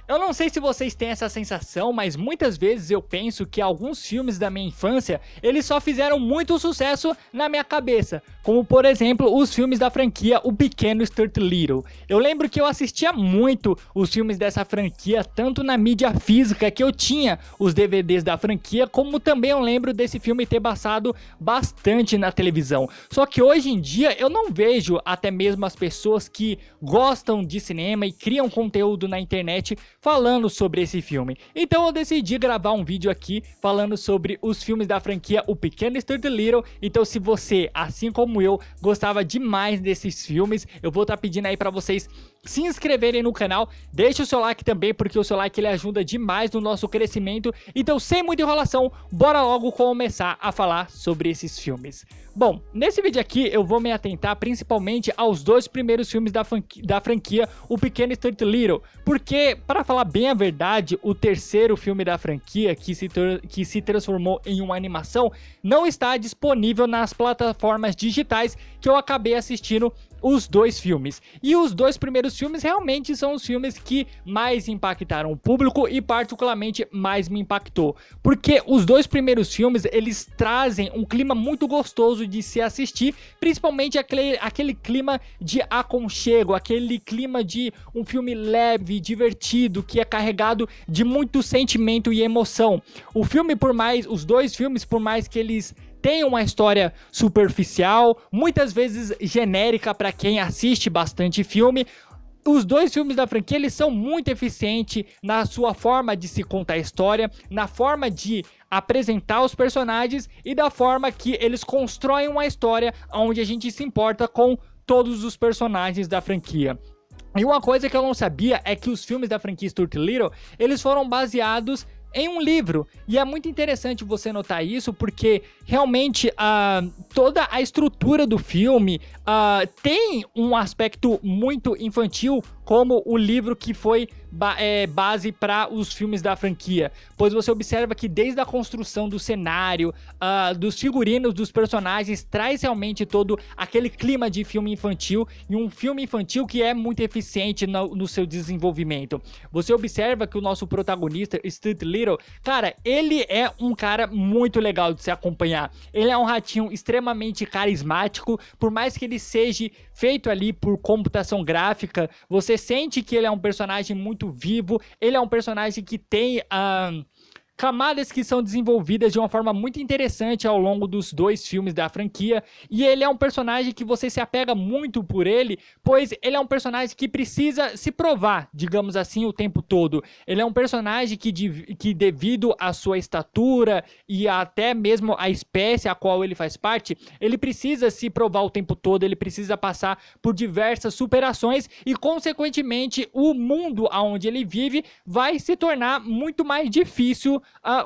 Eu não sei se vocês têm essa sensação, mas muitas vezes eu penso que alguns filmes da minha infância, eles só fizeram muito sucesso na minha cabeça, como por exemplo, os filmes da franquia O Pequeno Stuart Little. Eu lembro que eu assistia muito os filmes dessa franquia, tanto na mídia física, que eu tinha os DVDs da franquia, como também eu lembro desse filme ter passado bastante na televisão. Só que hoje em dia eu não vejo até mesmo as pessoas que gostam de cinema e criam conteúdo na internet falando sobre esse filme. Então eu decidi gravar um vídeo aqui falando sobre os filmes da franquia O Pequeno Stuart Little. Então se você, assim como eu, gostava demais desses filmes, eu vou estar pedindo aí para vocês se inscreverem no canal, deixa o seu like também, porque o seu like ele ajuda demais no nosso crescimento. Então sem muita enrolação, bora logo começar a falar sobre esses filmes. Bom, nesse vídeo aqui eu vou me atentar principalmente aos dois primeiros filmes da franquia O Pequeno Stuart Little, porque, para falar bem a verdade, o terceiro filme da franquia, que se transformou em uma animação, não está disponível nas plataformas digitais que eu acabei assistindo os dois filmes. E os dois primeiros filmes realmente são os filmes que mais impactaram o público e particularmente mais me impactou. Porque os dois primeiros filmes, eles trazem um clima muito gostoso de se assistir, principalmente aquele clima de aconchego, aquele clima de um filme leve, divertido, que é carregado de muito sentimento e emoção. Os dois filmes, por mais que eles tem uma história superficial, muitas vezes genérica para quem assiste bastante filme, os dois filmes da franquia eles são muito eficientes na sua forma de se contar a história, na forma de apresentar os personagens e da forma que eles constroem uma história onde a gente se importa com todos os personagens da franquia. E uma coisa que eu não sabia é que os filmes da franquia Stuart Little, eles foram baseados em um livro, e é muito interessante você notar isso, porque realmente toda a estrutura do filme tem um aspecto muito infantil, como o livro que foi base para os filmes da franquia, pois você observa que desde a construção do cenário, dos figurinos dos personagens, traz realmente todo aquele clima de filme infantil, e um filme infantil que é muito eficiente no seu desenvolvimento. Você observa que o nosso protagonista, Stuart Little, cara, ele é um cara muito legal de se acompanhar. Ele é um ratinho extremamente carismático, por mais que ele seja feito ali por computação gráfica, você sente que ele é um personagem muito vivo, ele é um personagem que tem camadas que são desenvolvidas de uma forma muito interessante ao longo dos dois filmes da franquia, e ele é um personagem que você se apega muito por ele, pois ele é um personagem que precisa se provar, digamos assim, o tempo todo. Ele é um personagem que devido à sua estatura e até mesmo à espécie a qual ele faz parte, ele precisa se provar o tempo todo, ele precisa passar por diversas superações e, consequentemente, o mundo onde ele vive vai se tornar muito mais difícil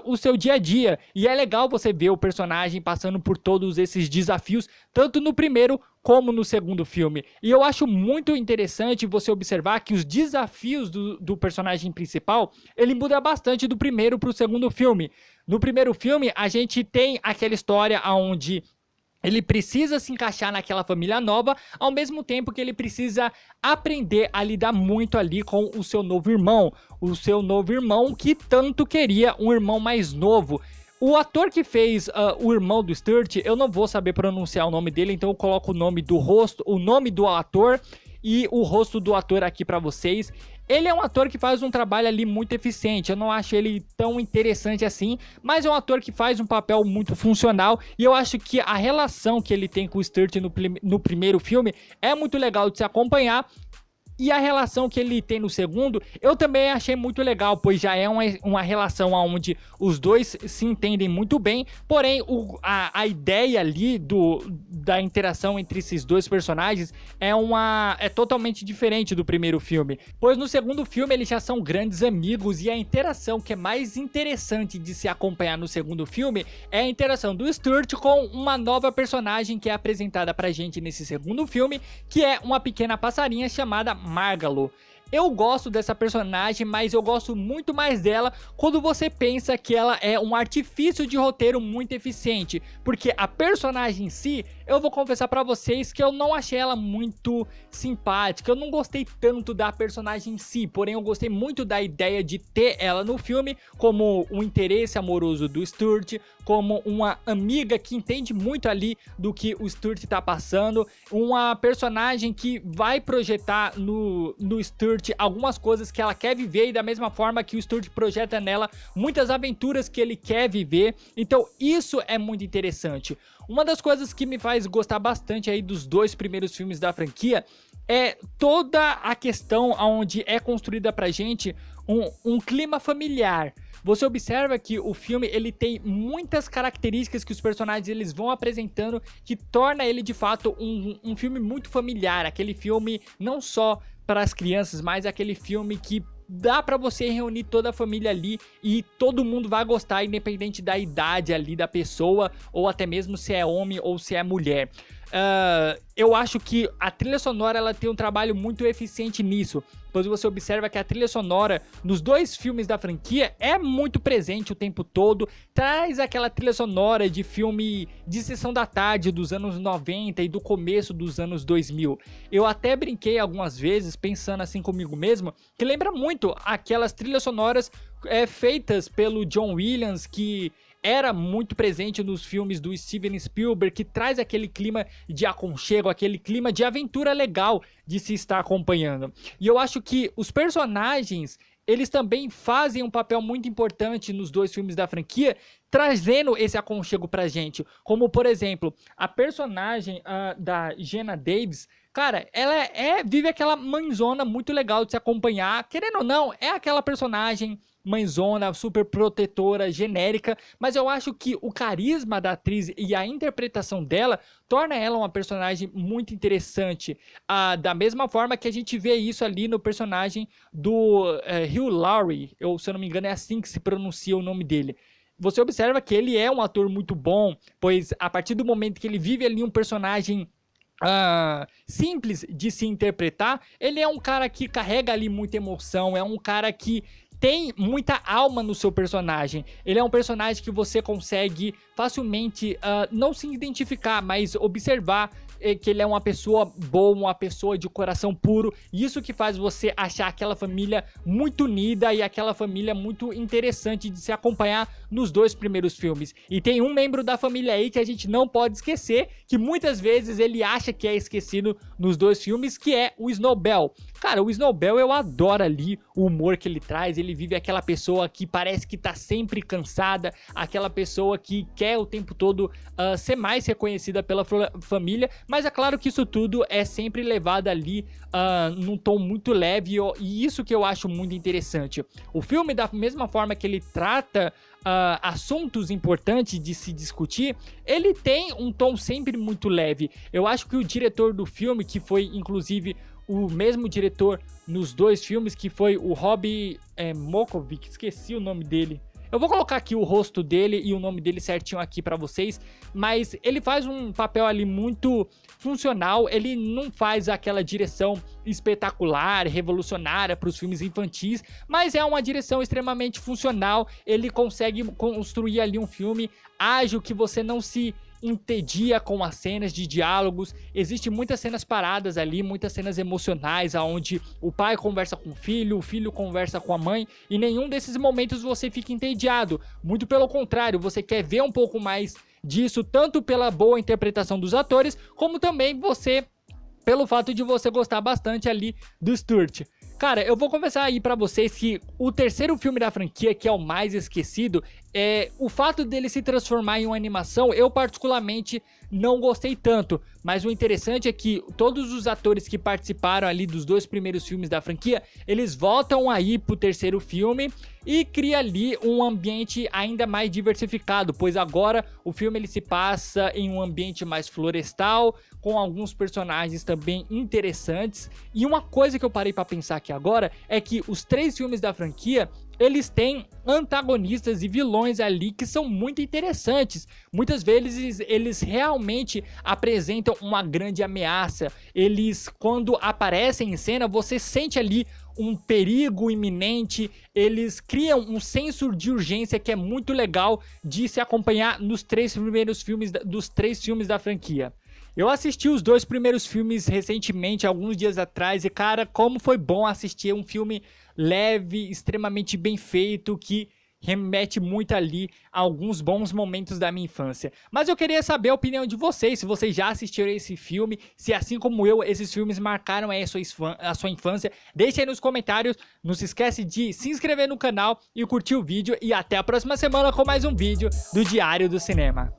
o seu dia a dia, e é legal você ver o personagem passando por todos esses desafios, tanto no primeiro como no segundo filme. E eu acho muito interessante você observar que os desafios do personagem principal, ele muda bastante do primeiro para o segundo filme. No primeiro filme, a gente tem aquela história onde ele precisa se encaixar naquela família nova, ao mesmo tempo que ele precisa aprender a lidar muito ali com o seu novo irmão. O seu novo irmão que tanto queria um irmão mais novo. O ator que fez o irmão do Stuart, eu não vou saber pronunciar o nome dele, então eu coloco o nome do ator e o rosto do ator aqui pra vocês. Ele é um ator que faz um trabalho ali muito eficiente, eu não acho ele tão interessante assim, mas é um ator que faz um papel muito funcional, e eu acho que a relação que ele tem com o Stuart no primeiro filme é muito legal de se acompanhar. E a relação que ele tem no segundo, eu também achei muito legal, pois já é uma relação onde os dois se entendem muito bem, porém a ideia ali da interação entre esses dois personagens é totalmente diferente do primeiro filme, pois no segundo filme eles já são grandes amigos, e a interação que é mais interessante de se acompanhar no segundo filme é a interação do Stuart com uma nova personagem que é apresentada pra gente nesse segundo filme, que é uma pequena passarinha chamada Margalo. Eu gosto dessa personagem, mas eu gosto muito mais dela quando você pensa que ela é um artifício de roteiro muito eficiente, porque a personagem em si, eu vou confessar pra vocês que eu não achei ela muito simpática, eu não gostei tanto da personagem em si, porém eu gostei muito da ideia de ter ela no filme como um interesse amoroso do Stuart, como uma amiga que entende muito ali do que o Stuart tá passando, uma personagem que vai projetar no Stuart algumas coisas que ela quer viver e da mesma forma que o Stuart projeta nela muitas aventuras que ele quer viver. Então isso é muito interessante. Uma das coisas que me faz gostar bastante aí dos dois primeiros filmes da franquia é toda a questão onde é construída pra gente um clima familiar. Você observa que o filme ele tem muitas características que os personagens eles vão apresentando que torna ele de fato um filme muito familiar, aquele filme não só para as crianças, mas aquele filme que dá pra você reunir toda a família ali e todo mundo vai gostar, independente da idade ali da pessoa, ou até mesmo se é homem ou se é mulher. Eu acho que a trilha sonora ela tem um trabalho muito eficiente nisso, pois você observa que a trilha sonora nos dois filmes da franquia é muito presente o tempo todo, traz aquela trilha sonora de filme de sessão da tarde dos anos 90 e do começo dos anos 2000. Eu até brinquei algumas vezes pensando assim comigo mesmo, que lembra muito aquelas trilhas sonoras feitas pelo John Williams, que era muito presente nos filmes do Steven Spielberg, que traz aquele clima de aconchego, aquele clima de aventura legal de se estar acompanhando. E eu acho que os personagens, eles também fazem um papel muito importante nos dois filmes da franquia, trazendo esse aconchego pra gente. Como, por exemplo, a personagem da Geena Davis, cara, ela vive aquela mãezona muito legal de se acompanhar. Querendo ou não, é aquela personagem mãezona, super protetora, genérica, mas eu acho que o carisma da atriz e a interpretação dela torna ela uma personagem muito interessante, da mesma forma que a gente vê isso ali no personagem do Hugh Laurie, se eu não me engano é assim que se pronuncia o nome dele. Você observa que ele é um ator muito bom, pois a partir do momento que ele vive ali um personagem simples de se interpretar, ele é um cara que carrega ali muita emoção, é um cara que tem muita alma no seu personagem. Ele é um personagem que você consegue facilmente não se identificar, mas observar que ele é uma pessoa boa, uma pessoa de coração puro. Isso que faz você achar aquela família muito unida e aquela família muito interessante de se acompanhar nos dois primeiros filmes. E tem um membro da família aí que a gente não pode esquecer, que muitas vezes ele acha que é esquecido nos dois filmes, que é o Snowbell. Cara, o Snowbell eu adoro ali o humor que ele traz, ele vive aquela pessoa que parece que tá sempre cansada, aquela pessoa que quer o tempo todo ser mais reconhecida pela família, mas é claro que isso tudo é sempre levado ali num tom muito leve e isso que eu acho muito interessante. O filme, da mesma forma que ele trata assuntos importantes de se discutir, ele tem um tom sempre muito leve. Eu acho que o diretor do filme, que foi inclusive o mesmo diretor nos dois filmes, que foi o Rob Mokovic, esqueci o nome dele. Eu vou colocar aqui o rosto dele e o nome dele certinho aqui pra vocês, mas ele faz um papel ali muito funcional, ele não faz aquela direção espetacular, revolucionária para os filmes infantis, mas é uma direção extremamente funcional, ele consegue construir ali um filme ágil que você não se entedia com as cenas de diálogos. Existem muitas cenas paradas ali, muitas cenas emocionais, onde o pai conversa com o filho conversa com a mãe, e nenhum desses momentos você fica entediado. Muito pelo contrário, você quer ver um pouco mais disso, tanto pela boa interpretação dos atores, como também pelo fato de você gostar bastante ali do Stuart. Cara, eu vou confessar aí pra vocês que o terceiro filme da franquia, que é o mais esquecido, o fato dele se transformar em uma animação, eu particularmente não gostei tanto. Mas o interessante é que todos os atores que participaram ali dos dois primeiros filmes da franquia, eles voltam aí pro terceiro filme e cria ali um ambiente ainda mais diversificado, pois agora o filme ele se passa em um ambiente mais florestal, com alguns personagens também interessantes. E uma coisa que eu parei pra pensar aqui agora é que os três filmes da franquia, eles têm antagonistas e vilões ali que são muito interessantes. Muitas vezes eles realmente apresentam uma grande ameaça. Eles, quando aparecem em cena, você sente ali um perigo iminente. Eles criam um senso de urgência que é muito legal de se acompanhar nos três primeiros filmes dos três filmes da franquia. Eu assisti os dois primeiros filmes recentemente, alguns dias atrás, e cara, como foi bom assistir um filme leve, extremamente bem feito, que remete muito ali a alguns bons momentos da minha infância. Mas eu queria saber a opinião de vocês, se vocês já assistiram esse filme, se assim como eu, esses filmes marcaram aí a sua infância. Deixe aí nos comentários, não se esquece de se inscrever no canal e curtir o vídeo, e até a próxima semana com mais um vídeo do Diário do Cinema.